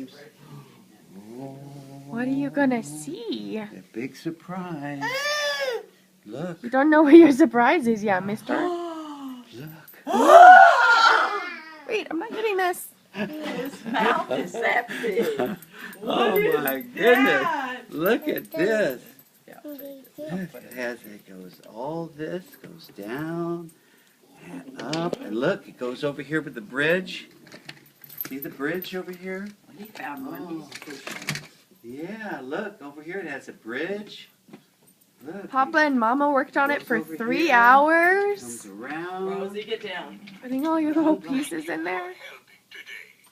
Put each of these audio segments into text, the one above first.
comes. Oh, What are you gonna see? a big surprise. Look, You don't know what your surprise is yet, mister. look. Wait, I'm not getting this. His mouth is that big. Oh What my is goodness. that? Look at this. Yeah. Look, it goes, all this goes down and up. And look, it goes over here with the bridge. See the bridge over here? He found one. He's fishing. Yeah, look, over here it has a bridge. Look, Papa and Mama worked on it for Goes over 3 here. hours. comes around. Rosie, get down. Putting all your little pieces in there.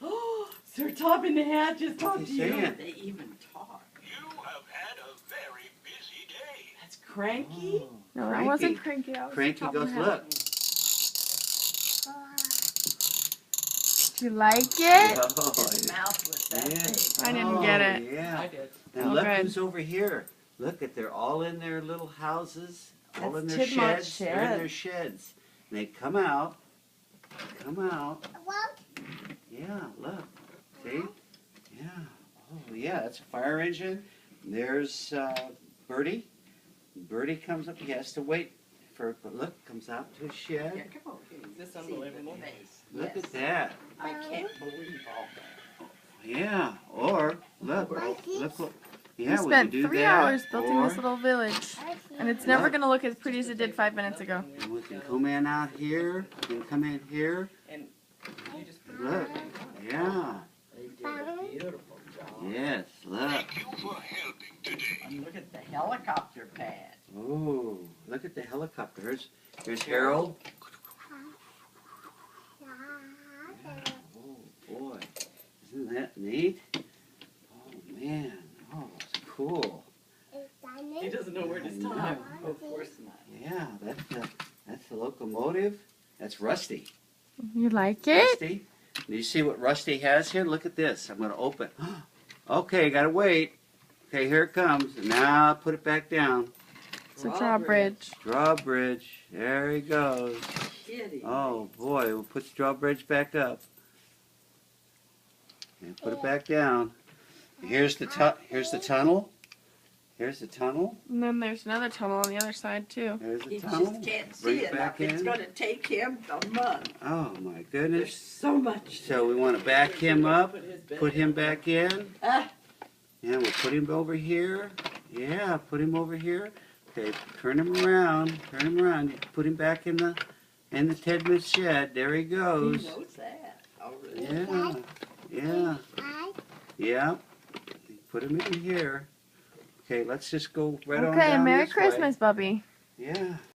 Oh, Sir Topping the Hat just talked What's to he you. saying? They even talk. You have had a very busy day. That's Cranky. Oh, No, that wasn't Cranky. That was Cranky Top goes, of the Hat. look. Do you like it? Oh, His mouth was that big. I didn't get it. I Yeah. did. And Oh, look good. who's over here. Look at, they're all in their little houses, all That's in their Tidmar's sheds. They're in shed. their sheds. And they come out. Yeah, look. See? Yeah. Oh, yeah, that's a fire engine. There's Bertie. Bertie comes up. He has to wait for, look, comes out to his Yeah, shed. come over here. Is this unbelievable? Look Yes. at that. I can't believe all that. Yeah. Or, look. Look what. Yeah, We we spent can do 3 that. hours building Or, this little village. And it's never going to look as pretty as it did 5 minutes ago. and we can come in out here. We can come in here. And you just put Look. Yeah. They did a beautiful job. Yes, look. Thank you for helping today. And look at the helicopter pad. Oh, look at the helicopter. Here's Harold. Oh, boy. Isn't that neat? Oh, man. Oh, it's cool. He doesn't know where to stop. Of course not. Yeah, that's the locomotive. That's Rusty. You like it? Rusty. Do you see what Rusty has here? Look at this. I'm going to open. Okay, got to wait. Okay, here it comes. Now put it back down. It's a drawbridge. Drawbridge. There he goes. Kitty. Oh, boy. We'll put the drawbridge back up. And put it back down. Here's the tunnel. Here's the tunnel. And then there's another tunnel on the other side, too. There's the He tunnel. just can't Bring see it it. back It's in. going to take him a month. Oh, my There's goodness. so much. So we want to back him up. Put him back in. Ah, Yeah, we'll put him over here. Yeah, put him over here. Okay, turn him around. Turn him around. You put him back in the Tedman's shed. There he he goes. knows that already. Yeah. Yeah. Yeah. Put him in here. Okay, let's just go right on Okay, down Merry this way. Christmas, Bubby. Yeah.